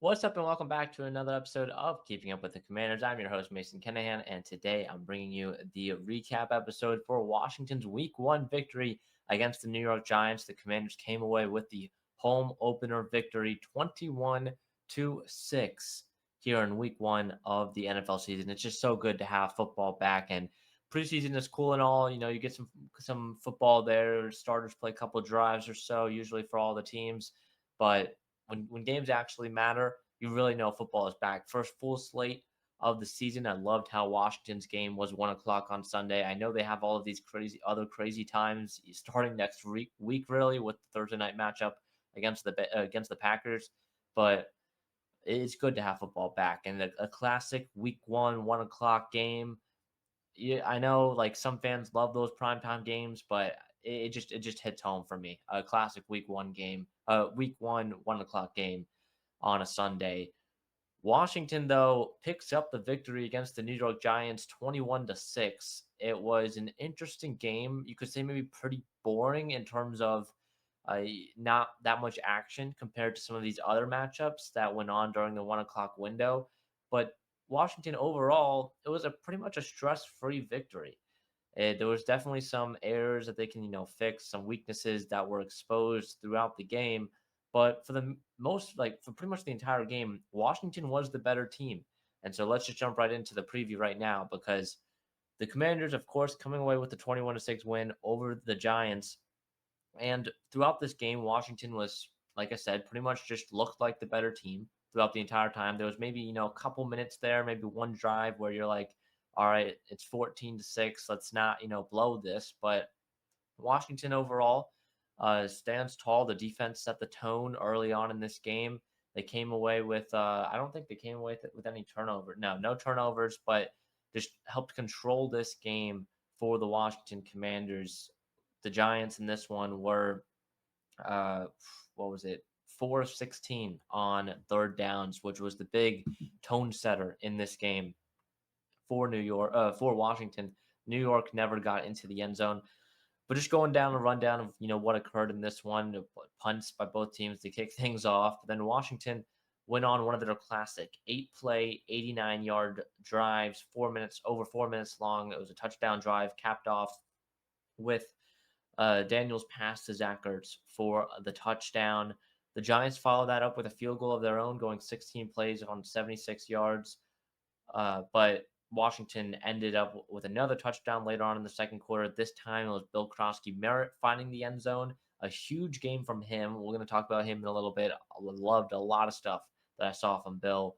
What's up, and welcome back to another episode of Keeping Up with the Commanders. I'm your host, Mason Kinnahan, and today I'm bringing you the recap episode for Washington's Week 1 victory against the New York Giants. The Commanders came away with the home opener victory 21-6 here in Week 1 of the NFL season. It's just so good to have football back, and preseason is cool and all. You know, you get some football there. Starters play a couple drives or so, usually for all the teams, but when games actually matter, you really know football is back. First full slate of the season. I loved how Washington's game was 1 o'clock on Sunday. I know they have all of these crazy times starting next week really with the Thursday night matchup against the Packers, but it's good to have football back and a classic week 1 o'clock game. Yeah, I know like some fans love those primetime games, but it just hits home for me. A classic week 1 game, week 1 o'clock game on a Sunday. Washington, though, picks up the victory against the New York Giants 21-6. It was an interesting game. You could say maybe pretty boring in terms of not that much action compared to some of these other matchups that went on during the 1 o'clock window. But Washington overall, it was a pretty much a stress-free victory. There was definitely some errors that they can, fix, some weaknesses that were exposed throughout the game. But for the most, like for pretty much the entire game, Washington was the better team. And so let's just jump right into the preview right now because the Commanders, of course, coming away with the 21-6 win over the Giants. And throughout this game, Washington was, like I said, pretty much just looked like the better team throughout the entire time. There was maybe, a couple minutes there, maybe one drive where you're like, all right, it's 14-6. Let's not, blow this. But Washington overall stands tall. The defense set the tone early on in this game. They came away with, I don't think they came away with any turnover. No turnovers, but just helped control this game for the Washington Commanders. The Giants in this one were, uh, what was it? 4 of 16 on third downs, which was the big tone setter in this game for Washington. New York never got into the end zone. But just going down a rundown of what occurred in this one, punts by both teams to kick things off. But then Washington went on one of their classic 8-play, 89-yard drives, over 4 minutes long. It was a touchdown drive, capped off with Daniels pass to Zach Ertz for the touchdown. The Giants followed that up with a field goal of their own, going 16 plays on 76 yards. But Washington ended up with another touchdown later on in the second quarter. This time it was Bill Krosky-Merritt finding the end zone. A huge game from him. We're going to talk about him in a little bit. I loved a lot of stuff that I saw from Bill.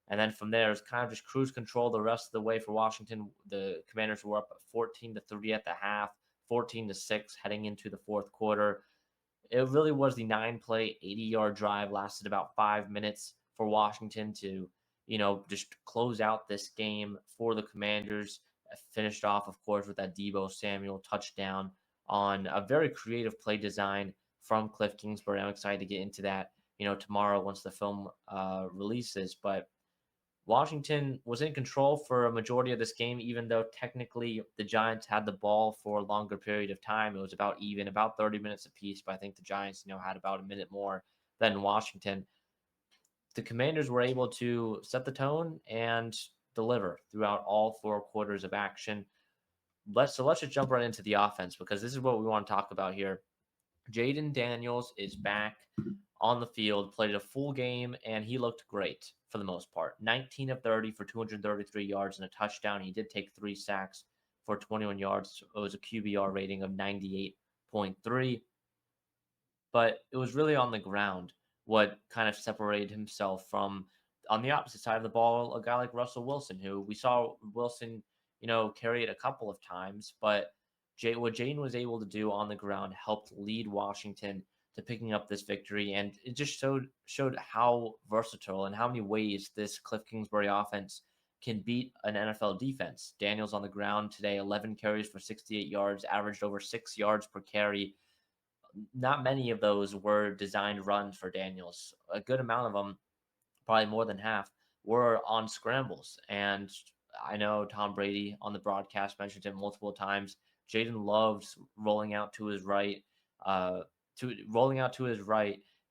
And then from there, it's kind of just cruise control the rest of the way for Washington. The Commanders were up 14-3 at the half, 14-6 heading into the fourth quarter. It really was the 9-play, 80-yard drive, lasted about 5 minutes for Washington to just close out this game for the Commanders. Finished off, of course, with that Deebo Samuel touchdown on a very creative play design from Cliff Kingsbury. I'm excited to get into that, tomorrow once the film releases. But Washington was in control for a majority of this game, even though technically the Giants had the ball for a longer period of time. It was about even, about 30 minutes apiece, but I think the Giants, had about a minute more than Washington. The Commanders were able to set the tone and deliver throughout all 4 quarters of action. Let's just jump right into the offense because this is what we want to talk about here. Jaden Daniels is back on the field, played a full game, and he looked great for the most part. 19 of 30 for 233 yards and a touchdown. He did take 3 sacks for 21 yards. It was a QBR rating of 98.3. But it was really on the ground what kind of separated himself from, on the opposite side of the ball, a guy like Russell Wilson, who we saw Wilson, carry it a couple of times, but what Jaden was able to do on the ground helped lead Washington to picking up this victory, and it just showed how versatile and how many ways this Cliff Kingsbury offense can beat an NFL defense. Daniels on the ground today, 11 carries for 68 yards, averaged over 6 yards per carry. Not many of those were designed runs for Daniels. A good amount of them, probably more than half, were on scrambles. And I know Tom Brady on the broadcast mentioned it multiple times. Jaden loves rolling out to his right,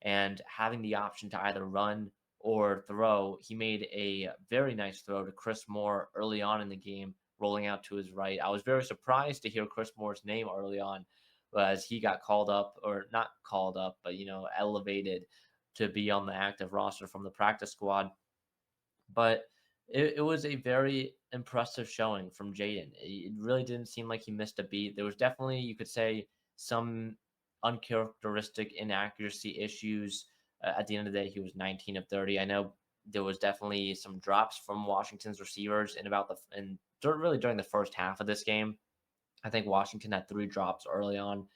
and having the option to either run or throw. He made a very nice throw to Chris Moore early on in the game, rolling out to his right. I was very surprised to hear Chris Moore's name early on, as he got called up, or not called up, but elevated to be on the active roster from the practice squad. But it was a very impressive showing from Jaden. It really didn't seem like he missed a beat. There was definitely, you could say, some uncharacteristic inaccuracy issues. At the end of the day, he was 19 of 30. I know there was definitely some drops from Washington's receivers really during the first half of this game. I think Washington had 3 drops early on,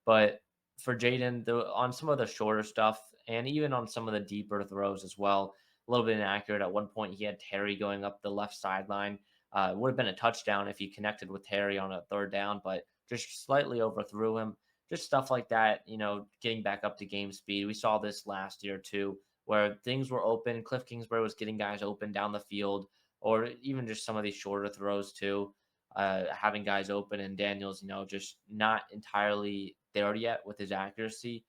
but for Jaden, on some of the shorter stuff and even on some of the deeper throws as well, a little bit inaccurate. At one point, he had Terry going up the left sideline. It would have been a touchdown if he connected with Terry on a third down, but just slightly overthrew him. Just stuff like that, getting back up to game speed. We saw this last year too, where things were open. Cliff Kingsbury was getting guys open down the field, or even just some of these shorter throws too, having guys open, and Daniels, just not entirely there yet with his accuracy,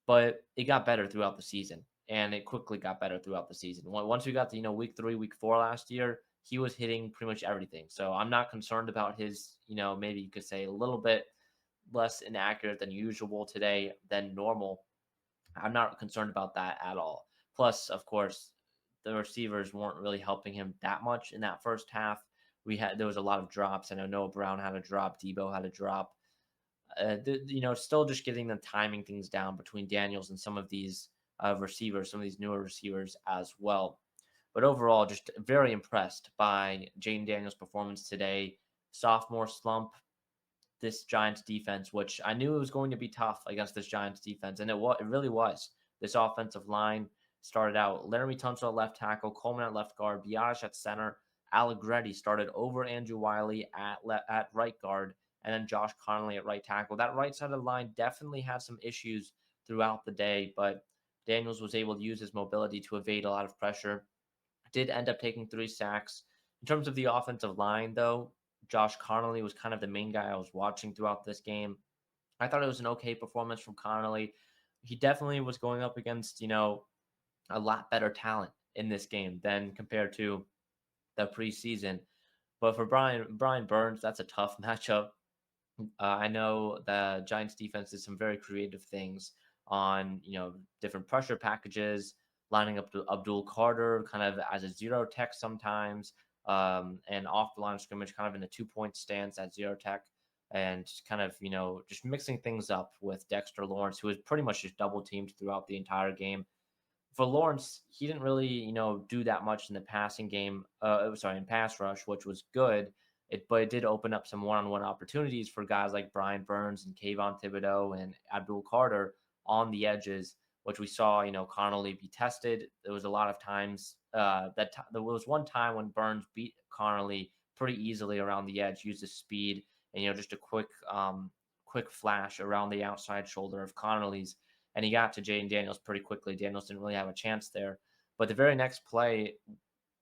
but it got better throughout the season, and it quickly got better throughout the season. Once we got to week 3, week 4 last year, he was hitting pretty much everything. So I'm not concerned about his, maybe you could say a little bit less inaccurate than usual today than normal. I'm not concerned about that at all. Plus, of course, the receivers weren't really helping him that much in that first half. There was a lot of drops. I know Noah Brown had a drop, Debo had a drop. Still just getting the timing things down between Daniels and some of these receivers, some of these newer receivers as well. But overall, just very impressed by Jaden Daniels' performance today. Sophomore slump, this Giants defense, which I knew it was going to be tough against this Giants defense, and it really was. This offensive line started out Laramie Tunsil at left tackle, Coleman at left guard, Biage at center, Allegretti started over Andrew Wiley at right guard, and then Josh Connolly at right tackle. That right side of the line definitely had some issues throughout the day, but Daniels was able to use his mobility to evade a lot of pressure. Did end up taking 3 sacks. In terms of the offensive line, though, Josh Connolly was kind of the main guy I was watching throughout this game. I thought it was an okay performance from Connolly. He definitely was going up against, a lot better talent in this game than compared to the preseason. But for Brian Burns, that's a tough matchup. I know the Giants defense did some very creative things on, different pressure packages, lining up to Abdul Carter kind of as a zero tech sometimes, and off the line of scrimmage, kind of in a 2-point stance at zero tech, and kind of, just mixing things up with Dexter Lawrence, who was pretty much just double teamed throughout the entire game. For Lawrence, he didn't really, do that much in the passing game. In pass rush, which was good. But it did open up some one-on-one opportunities for guys like Brian Burns and Kayvon Thibodeau and Abdul Carter on the edges, which we saw, Connolly be tested. There was a lot of times there was one time when Burns beat Connolly pretty easily around the edge, used his speed and just a quick flash around the outside shoulder of Connolly's, and he got to Jaden Daniels pretty quickly. Daniels didn't really have a chance there. But the very next play,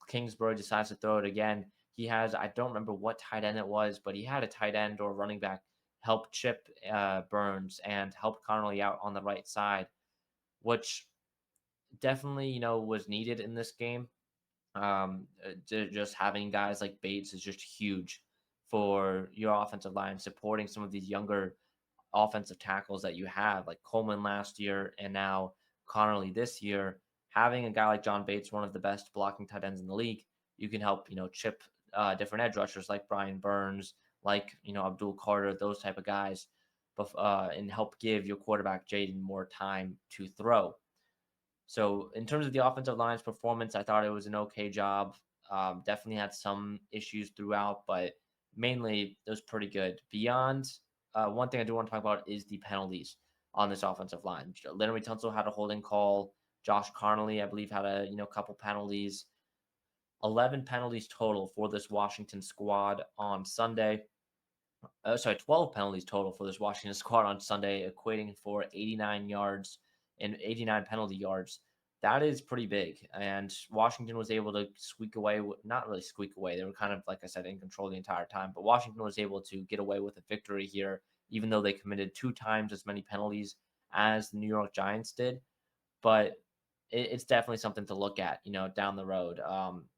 Kingsbury decides to throw it again. He has, I don't remember what tight end it was, but he had a tight end or running back help chip Burns and help Connolly out on the right side, which definitely, was needed in this game. Just having guys like Bates is just huge for your offensive line, supporting some of these younger offensive tackles that you have, like Coleman last year and now Connolly this year. Having a guy like John Bates, one of the best blocking tight ends in the league, you can help, chip different edge rushers like Brian Burns, like, Abdul Carter, those type of guys, and help give your quarterback Jaden more time to throw. So in terms of the offensive line's performance, I thought it was an okay job. Definitely had some issues throughout, but mainly it was pretty good. Beyond one thing I do want to talk about is the penalties on this offensive line. Laramie Tunsil had a holding call. Josh Connolly, I believe, had a couple penalties. 11 penalties total for this Washington squad on Sunday. 12 penalties total for this Washington squad on Sunday, equating for 89 yards and 89 penalty yards. That is pretty big. And Washington was able to squeak away, not really squeak away. They were kind of, like I said, in control the entire time. But Washington was able to get away with a victory here, even though they committed 2 times as many penalties as the New York Giants did. But it's definitely something to look at, down the road.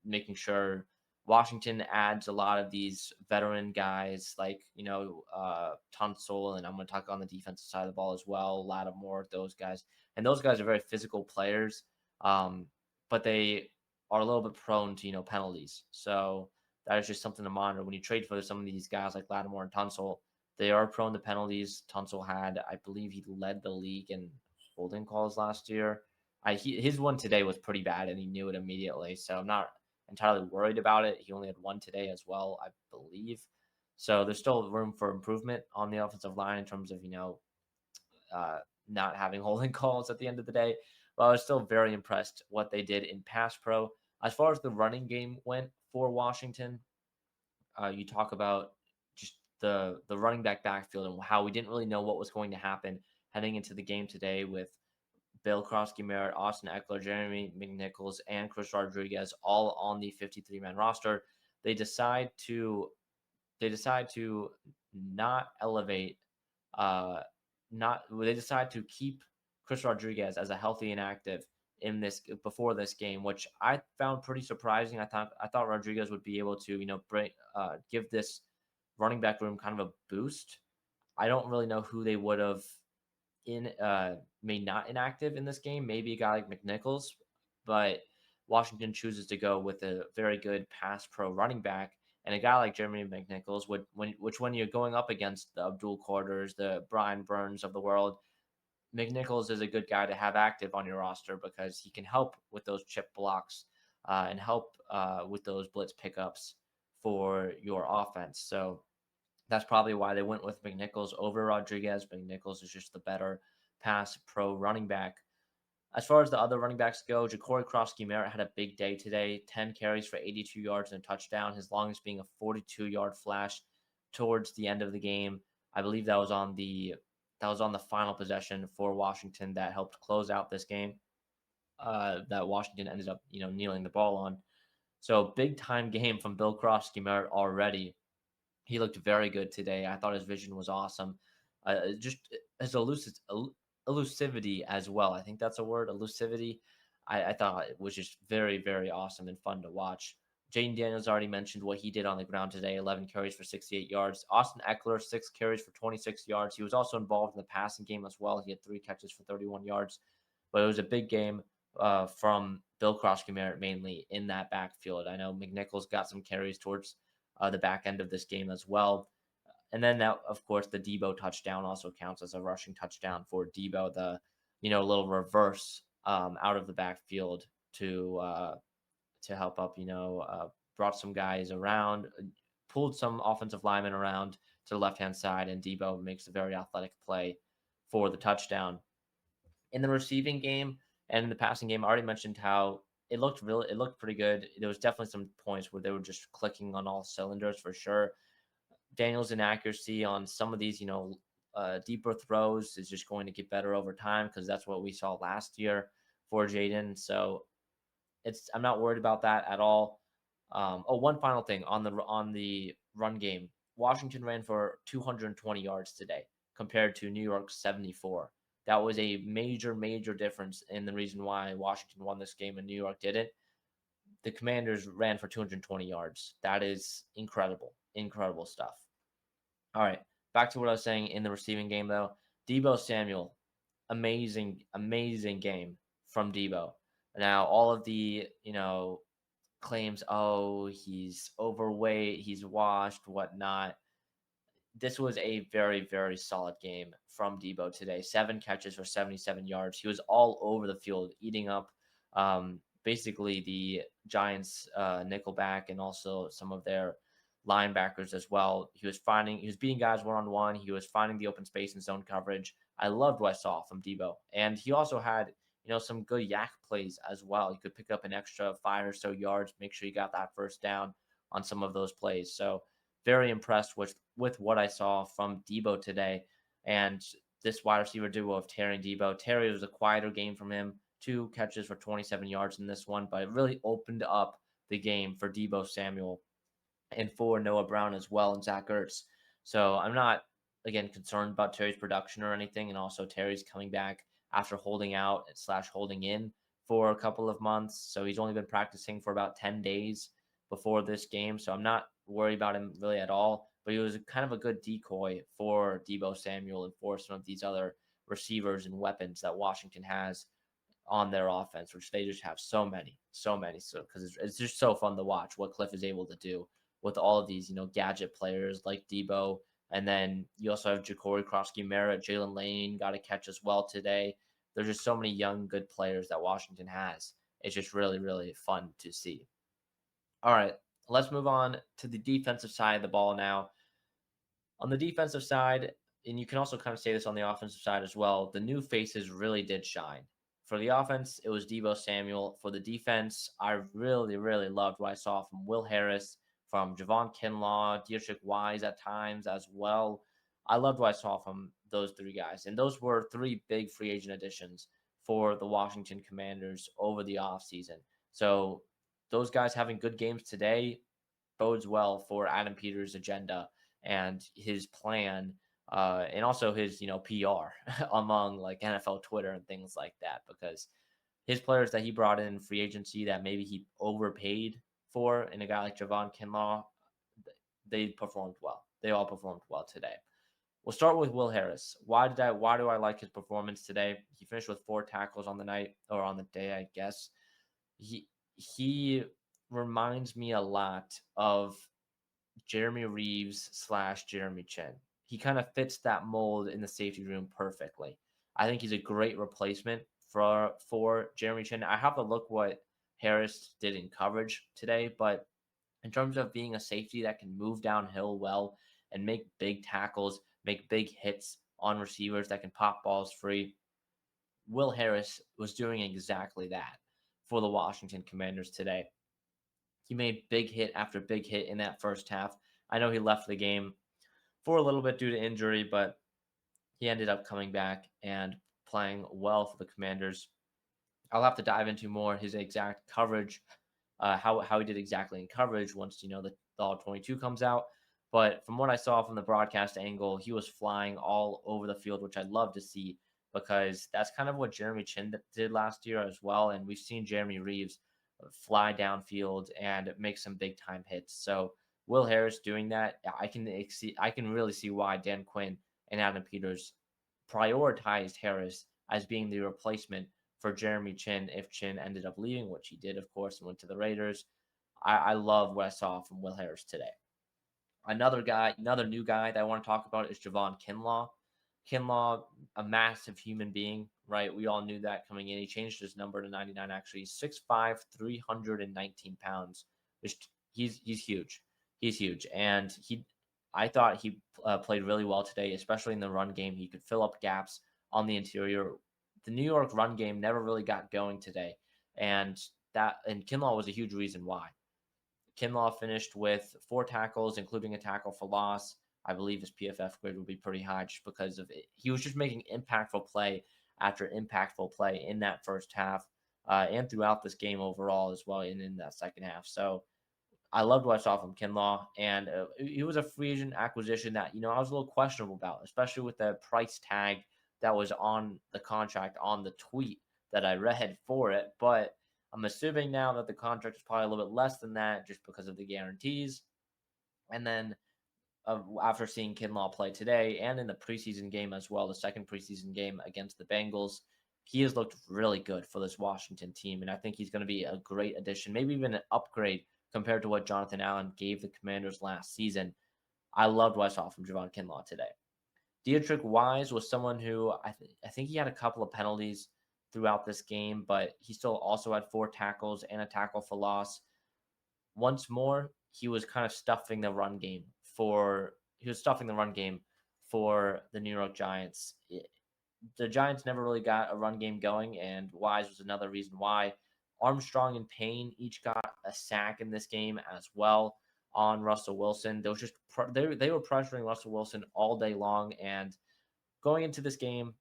Making sure Washington adds a lot of these veteran guys like, Tunsil, and I'm going to talk on the defensive side of the ball as well. Lattimore, those guys. And those guys are very physical players, but they are a little bit prone to, penalties. So that is just something to monitor. When you trade for some of these guys like Lattimore and Tunsil, they are prone to penalties. Tunsil had, I believe he led the league in holding calls last year. His one today was pretty bad, and he knew it immediately. So I'm not entirely worried about it. He only had one today as well, I believe. So there's still room for improvement on the offensive line in terms of not having holding calls at the end of the day. But I was still very impressed what they did in pass pro. As far as the running game went for Washington, you talk about just the running backfield and how we didn't really know what was going to happen heading into the game today with Bill Krosky Merritt, Austin Eckler, Jeremy McNichols, and Chris Rodriguez all on the 53-man roster. They decide to not elevate not they decide to keep Chris Rodriguez as a healthy and active in this before this game, which I found pretty surprising. I thought Rodriguez would be able to, bring give this running back room kind of a boost. I don't really know who they would have made not inactive in this game. Maybe a guy like McNichols, but Washington chooses to go with a very good pass pro running back and a guy like Jeremy McNichols when you're going up against the Abdul Carters, the Brian Burns of the world, McNichols is a good guy to have active on your roster because he can help with those chip blocks and help with those blitz pickups for your offense. So that's probably why they went with McNichols over Rodriguez. McNichols is just the better pass pro running back. As far as the other running backs go, Ja'Cory Krosky Merritt had a big day today, 10 carries for 82 yards and a touchdown, his longest being a 42-yard flash towards the end of the game. I believe that was on the final possession for Washington that helped close out this game. That Washington ended up, kneeling the ball on. So big time game from Bill Krosky Merritt already. He looked very good today. I thought his vision was awesome. Just his elusivity as well. I think that's a word, elusivity. I thought it was just very, very awesome and fun to watch. Jaden Daniels already mentioned what he did on the ground today, 11 carries for 68 yards. Austin Eckler, 6 carries for 26 yards. He was also involved in the passing game as well. He had 3 catches for 31 yards. But it was a big game from Bill Krosky Merritt mainly in that backfield. I know McNichols got some carries towards the back end of this game as well. And then that, of course, the Debo touchdown also counts as a rushing touchdown for Debo. The little reverse out of the backfield to help up. Brought some guys around, pulled some offensive linemen around to the left hand side, and Debo makes a very athletic play for the touchdown. In the receiving game and in the passing game, I already mentioned how it looked pretty good. There was definitely some points where they were just clicking on all cylinders for sure. Daniel's inaccuracy on some of these, deeper throws is just going to get better over time because that's what we saw last year for Jaden. So I'm not worried about that at all. One final thing on the run game. Washington ran for 220 yards today compared to New York's 74. That was a major, major difference in the reason why Washington won this game and New York didn't. The Commanders ran for 220 yards. That is incredible, incredible stuff. All right, back to what I was saying in the receiving game though. Debo Samuel, amazing, amazing game from Debo. Now all of the claims, oh, he's overweight, he's washed, whatnot. This was a very, very solid game from Debo today. 7 catches for 77 yards. He was all over the field, eating up basically the Giants' nickelback and also some of their linebackers as well. He was beating guys one-on-one. He was finding the open space and zone coverage. I loved what I saw from Debo. And he also had some good yak plays as well. He could pick up an extra 5 or so yards, make sure he got that first down on some of those plays. So very impressed with what I saw from Debo today. And this wide receiver duo of Terry and Debo. Terry was a quieter game from him. 2 catches for 27 yards in this one, but it really opened up the game for Debo Samuel and for Noah Brown as well and Zach Ertz. So I'm not, again, concerned about Terry's production or anything. And also Terry's coming back after holding out / holding in for a couple of months. So he's only been practicing for about 10 days before this game. So I'm not worried about him really at all. But he was kind of a good decoy for Deebo Samuel and for some of these other receivers and weapons that Washington has on their offense, which they just have so many, so many. So because it's just so fun to watch what Cliff is able to do with all of these, gadget players like Debo. And then you also have Ja'Cory Krosky Merritt, Jalen Lane got a catch as well today. There's just so many young, good players that Washington has. It's just really, really fun to see. All right, let's move on to the defensive side of the ball now. On the defensive side, and you can also kind of say this on the offensive side as well, the new faces really did shine. For the offense, it was Deebo Samuel. For the defense, I really, really loved what I saw from Will Harris, from Javon Kinlaw, Dietrich Wise at times as well. I loved what I saw from those three guys. And those were three big free agent additions for the Washington Commanders over the offseason. So those guys having good games today bodes well for Adam Peters' agenda and his plan, and also his PR among like NFL Twitter and things like that, because his players that he brought in free agency that maybe he overpaid for, and a guy like Javon Kinlaw, they performed well. They all performed well today. We'll start with Will Harris. Why do I like his performance today? He finished with 4 tackles on the night, or on the day, I guess. He reminds me a lot of Jeremy Reeves slash Jeremy Chin. He kind of fits that mold in the safety room perfectly. I think he's a great replacement for Jeremy Chin. I have to look what Harris did in coverage today, but in terms of being a safety that can move downhill well and make big tackles, make big hits on receivers that can pop balls free, Will Harris was doing exactly that for the Washington Commanders today. He made big hit after big hit in that first half. I know he left the game for a little bit due to injury, but he ended up coming back and playing well for the Commanders. I'll have to dive into more his exact coverage, how he did exactly in coverage once the all 22 comes out. But from what I saw from the broadcast angle, he was flying all over the field, which I'd love to see, because that's kind of what Jeremy Chin did last year as well. And we've seen Jeremy Reeves fly downfield and make some big time hits. So Will Harris doing that, I can really see why Dan Quinn and Adam Peters prioritized Harris as being the replacement for Jeremy Chin if Chin ended up leaving, which he did, of course, and went to the Raiders. I love what I saw from Will Harris today. Another new guy that I want to talk about is Javon Kinlaw. Kinlaw, a massive human being, right? We all knew that coming in. He changed his number to 99, actually. He's 6'5", 319 pounds. He's huge. He's huge. And I thought he played really well today, especially in the run game. He could fill up gaps on the interior. The New York run game never really got going today. And Kinlaw was a huge reason why. Kinlaw finished with 4 tackles, including a tackle for loss. I believe his PFF grade would be pretty high just because of it. He was just making impactful play after impactful play in that first half, and throughout this game overall as well, and in that second half. So I loved what I saw from Kinlaw, and he was a free agent acquisition that I was a little questionable about, especially with the price tag that was on the contract on the tweet that I read for it. But I'm assuming now that the contract is probably a little bit less than that just because of the guarantees. And then after seeing Kinlaw play today and in the preseason game as well, the second preseason game against the Bengals, he has looked really good for this Washington team. And I think he's going to be a great addition, maybe even an upgrade compared to what Jonathan Allen gave the Commanders last season. I loved what I saw from Javon Kinlaw today. Dietrich Wise was someone who I think he had a couple of penalties throughout this game, but he still also had 4 tackles and a tackle for loss. Once more, he was kind of stuffing the run game for the New York Giants. The Giants never really got a run game going, and Wise was another reason why. Armstrong and Payne each got a sack in this game as well on Russell Wilson. They were pressuring Russell Wilson all day long, and going into this game,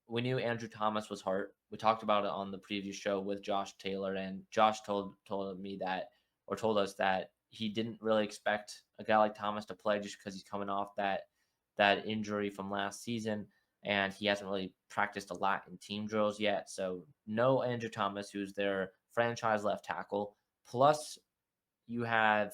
we knew Andrew Thomas was hurt. We talked about it on the previous show with Josh Taylor, and Josh told us that he didn't really expect a guy like Thomas to play just because he's coming off that injury from last season. and he hasn't really practiced a lot in team drills yet. So no Andrew Thomas, who's their franchise left tackle. Plus, you have,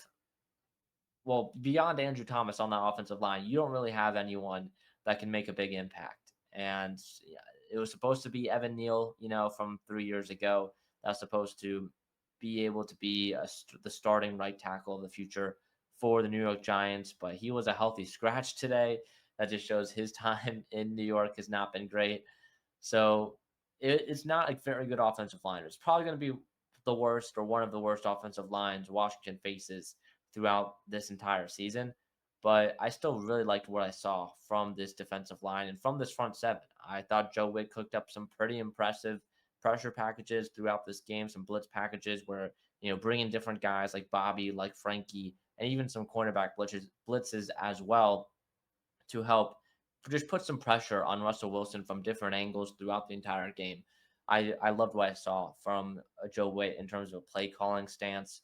well, beyond Andrew Thomas on the offensive line, you don't really have anyone that can make a big impact. And yeah, it was supposed to be Evan Neal, from 3 years ago. That's supposed to be able to be the starting right tackle of the future for the New York Giants, but he was a healthy scratch today. That just shows his time in New York has not been great. So it's not a very good offensive line. It's probably going to be the worst or one of the worst offensive lines Washington faces throughout this entire season. But I still really liked what I saw from this defensive line and from this front seven. I thought Joe Witt cooked up some pretty impressive pressure packages throughout this game, some blitz packages where, bringing different guys like Bobby, like Frankie, and even some cornerback blitzes as well to help just put some pressure on Russell Wilson from different angles throughout the entire game. I loved what I saw from Joe Witt in terms of a play calling stance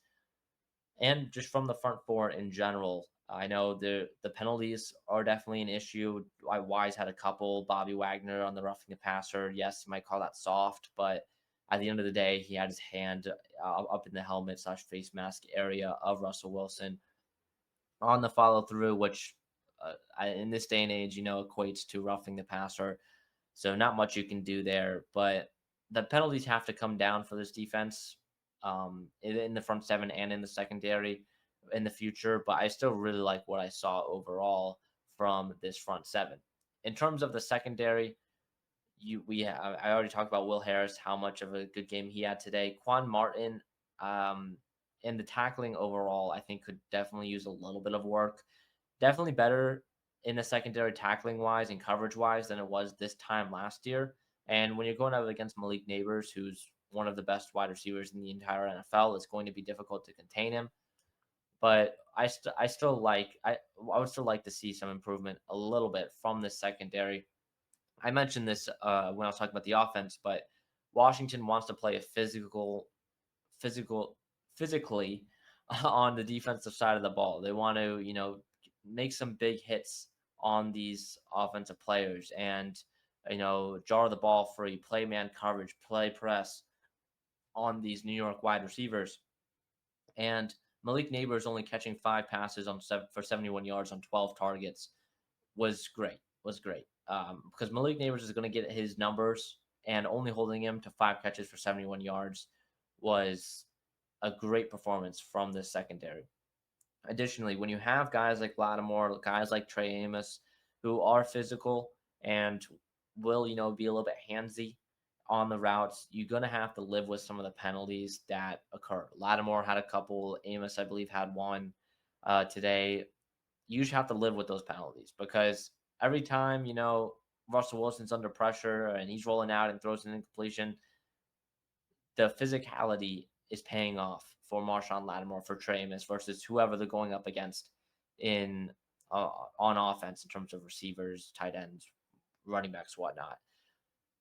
and just from the front four in general. I know the penalties are definitely an issue. Wise had a couple. Bobby Wagner on the roughing the passer. Yes, you might call that soft, but at the end of the day, he had his hand up in the helmet slash face mask area of Russell Wilson on the follow through, which in this day and age, equates to roughing the passer. So not much you can do there, but the penalties have to come down for this defense in the front seven and in the secondary in the future. But I still really like what I saw overall from this front seven. In terms of the secondary, I already talked about Will Harris, how much of a good game he had today. Quan Martin, um, in the tackling overall, I think could definitely use a little bit of work. Definitely better in the secondary tackling wise and coverage wise than it was this time last year. And when you're going up against Malik Neighbors, who's one of the best wide receivers in the entire NFL, it's going to be difficult to contain him. But I would still like to see some improvement a little bit from the secondary. I mentioned this when I was talking about the offense, but Washington wants to play a physical, physically on the defensive side of the ball. They want to, make some big hits on these offensive players and, jar the ball free, play man coverage, play press on these New York wide receivers. And Malik Neighbors only catching 5 passes for 71 yards on 12 targets was great. Was great because Malik Neighbors is going to get his numbers, and only holding him to 5 catches for 71 yards was a great performance from this secondary. Additionally, when you have guys like Lattimore, guys like Trey Amos, who are physical and will, be a little bit handsy on the routes, you're going to have to live with some of the penalties that occur. Lattimore had a couple. Amos, I believe, had one today. You just have to live with those penalties because every time, Russell Wilson's under pressure and he's rolling out and throws an incompletion, the physicality is paying off for Marshawn Lattimore, for Trey Amos versus whoever they're going up against in on offense in terms of receivers, tight ends, running backs, whatnot.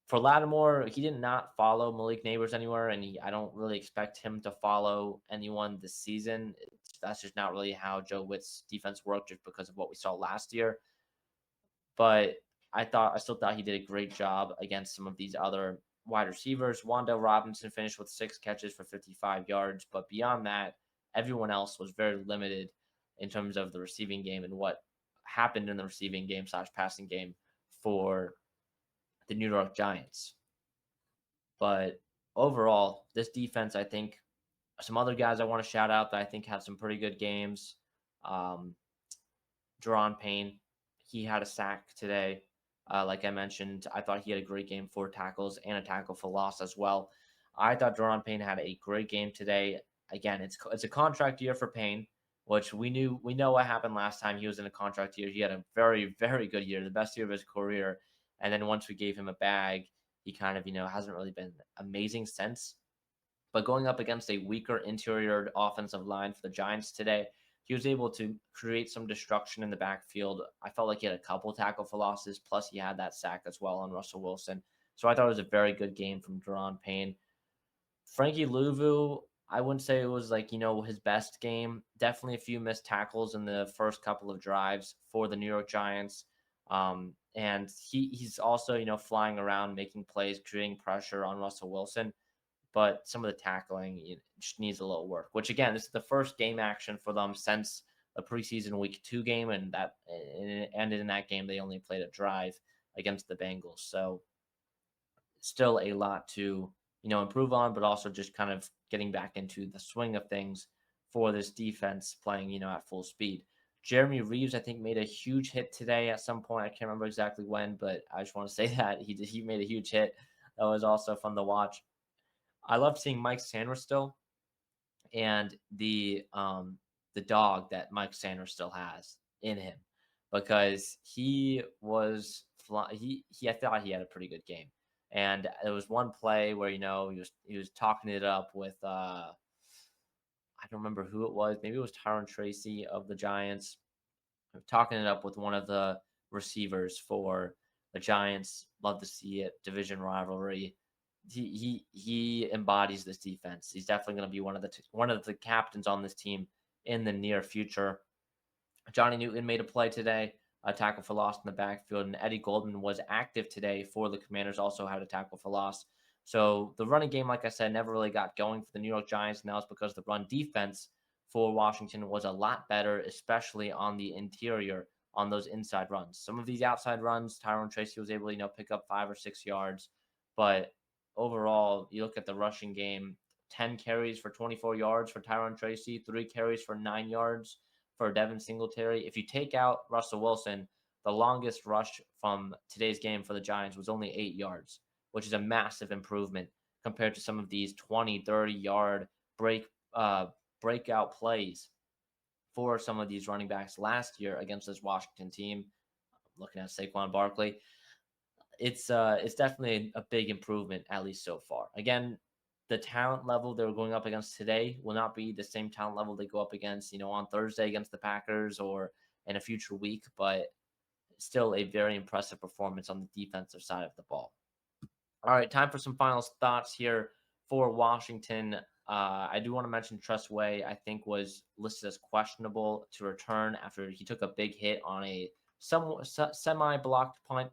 For Lattimore, he did not follow Malik Neighbors anywhere, and I don't really expect him to follow anyone this season. That's just not really how Joe Witt's defense worked, just because of what we saw last year. But I still thought he did a great job against some of these other wide receivers. Wandale Robinson finished with 6 catches for 55 yards, but beyond that, everyone else was very limited in terms of the receiving game and what happened in the receiving game slash passing game for the New York Giants. But overall, this defense, I think, some other guys I want to shout out that I think had some pretty good games. Um, Deron Payne, he had a sack today. Like I mentioned, I thought he had a great game, 4 tackles and a tackle for loss as well. I thought Deron Payne had a great game today. Again, it's a contract year for Payne, which we know what happened last time he was in a contract year. He had a very, very good year, the best year of his career. And then once we gave him a bag, he kind of, hasn't really been amazing since. But going up against a weaker interior offensive line for the Giants today, he was able to create some destruction in the backfield. I felt like he had a couple tackle for losses, plus he had that sack as well on Russell Wilson. So I thought it was a very good game from Deron Payne. Frankie Louvu, I wouldn't say it was like, his best game. Definitely a few missed tackles in the first couple of drives for the New York Giants. And he's also, flying around, making plays, creating pressure on Russell Wilson. But some of the tackling just needs a little work. Which again, this is the first game action for them since the preseason week 2 game, and it ended in that game. They only played a drive against the Bengals, so still a lot to improve on, but also just kind of getting back into the swing of things for this defense playing at full speed. Jeremy Reeves, I think, made a huge hit today at some point. I can't remember exactly when, but I just want to say that he made a huge hit. That was also fun to watch. I love seeing Mike Sanders still, and the dog that Mike Sanders still has in him, because he I thought he had a pretty good game. And there was one play where he was talking it up with I don't remember who it was. Maybe it was Tyron Tracy of the Giants, talking it up with one of the receivers for the Giants. Love to see it. Division rivalry. He embodies this defense. He's definitely going to be one of the captains on this team in the near future. Johnny Newton made a play today, a tackle for loss in the backfield, and Eddie Goldman was active today for the Commanders, also had a tackle for loss. So the running game, like I said, never really got going for the New York Giants, and that was because the run defense for Washington was a lot better, especially on the interior on those inside runs. Some of these outside runs, Tyrone Tracy was able to, pick up 5 or 6 yards, but overall, you look at the rushing game, 10 carries for 24 yards for Tyrone Tracy, 3 carries for 9 yards for Devin Singletary. If you take out Russell Wilson, the longest rush from today's game for the Giants was only 8 yards, which is a massive improvement compared to some of these 20, 30-yard breakout plays for some of these running backs last year against this Washington team. Looking at Saquon Barkley, it's definitely a big improvement, at least so far. Again, the talent level they're going up against today will not be the same talent level they go up against, on Thursday against the Packers or in a future week, but still a very impressive performance on the defensive side of the ball. All right, time for some final thoughts here for Washington. I do want to mention Tress Way, I think, was listed as questionable to return after he took a big hit on a semi-blocked punt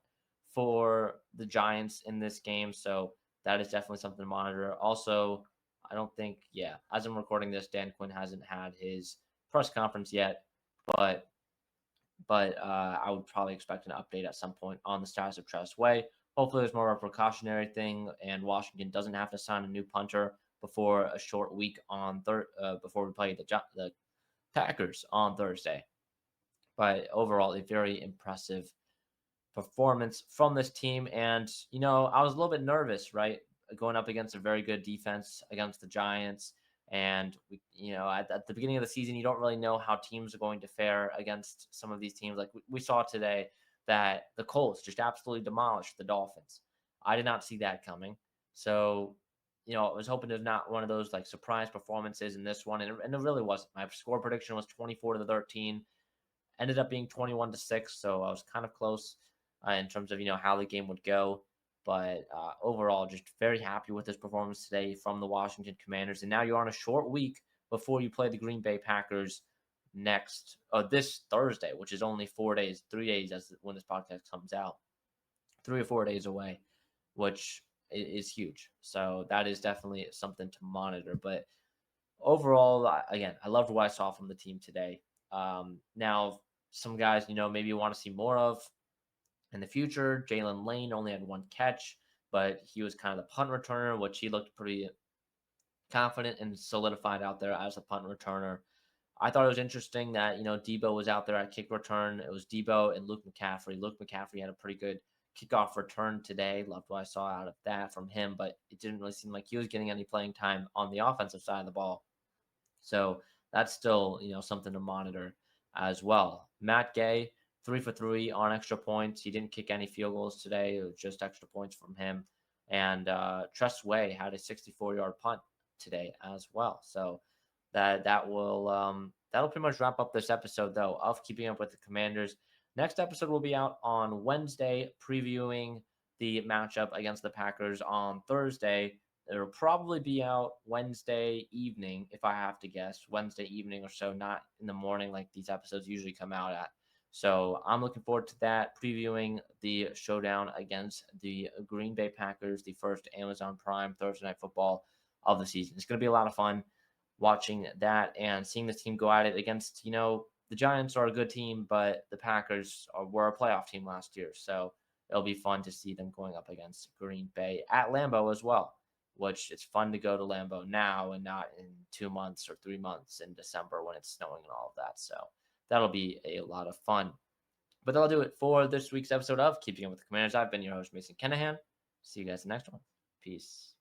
for the Giants in this game. So that is definitely something to monitor. Also, I don't think, as I'm recording this, Dan Quinn hasn't had his press conference yet, but I would probably expect an update at some point on the status of Tress Way. Hopefully, there's more of a precautionary thing, and Washington doesn't have to sign a new punter before a short week before we play the Packers on Thursday. But overall, a very impressive performance from this team. And, I was a little bit nervous, right? Going up against a very good defense against the Giants. And, at the beginning of the season, you don't really know how teams are going to fare against some of these teams. Like we saw today that the Colts just absolutely demolished the Dolphins. I did not see that coming. So, I was hoping there's not one of those like surprise performances in this one. And it really wasn't. My score prediction was 24-13. Ended up being 21-6. So I was kind of close in terms of, how the game would go. But overall, just very happy with this performance today from the Washington Commanders. And now you're on a short week before you play the Green Bay Packers this Thursday, which is only 4 days, 3 days when this podcast comes out, 3 or 4 days away, which is huge. So that is definitely something to monitor. But overall, again, I loved what I saw from the team today. Now, some guys, maybe you want to see more of in the future. Jalen Lane only had 1 catch, but he was kind of the punt returner, which he looked pretty confident and solidified out there as a punt returner. I thought it was interesting that, Debo was out there at kick return. It was Debo and Luke McCaffrey. Luke McCaffrey had a pretty good kickoff return today. Loved what I saw out of that from him, but it didn't really seem like he was getting any playing time on the offensive side of the ball. So that's still, something to monitor as well. Matt Gay, 3 for 3 on extra points. He didn't kick any field goals today. It was just extra points from him. And Tress Way had a 64-yard punt today as well. So that'll pretty much wrap up this episode, though, of Keeping Up with the Commanders. Next episode will be out on Wednesday, previewing the matchup against the Packers on Thursday. It'll probably be out Wednesday evening, if I have to guess. Wednesday evening or so, not in the morning like these episodes usually come out at. So I'm looking forward to that, previewing the showdown against the Green Bay Packers, the first Amazon Prime Thursday Night Football of the season. It's going to be a lot of fun watching that and seeing this team go at it against, the Giants are a good team, but the Packers were a playoff team last year. So it'll be fun to see them going up against Green Bay at Lambeau as well, which it's fun to go to Lambeau now and not in 2 months or 3 months in December when it's snowing and all of that. So that'll be a lot of fun. But that'll do it for this week's episode of Keeping Up with the Commanders. I've been your host, Mason Kinnahan. See you guys in the next one. Peace.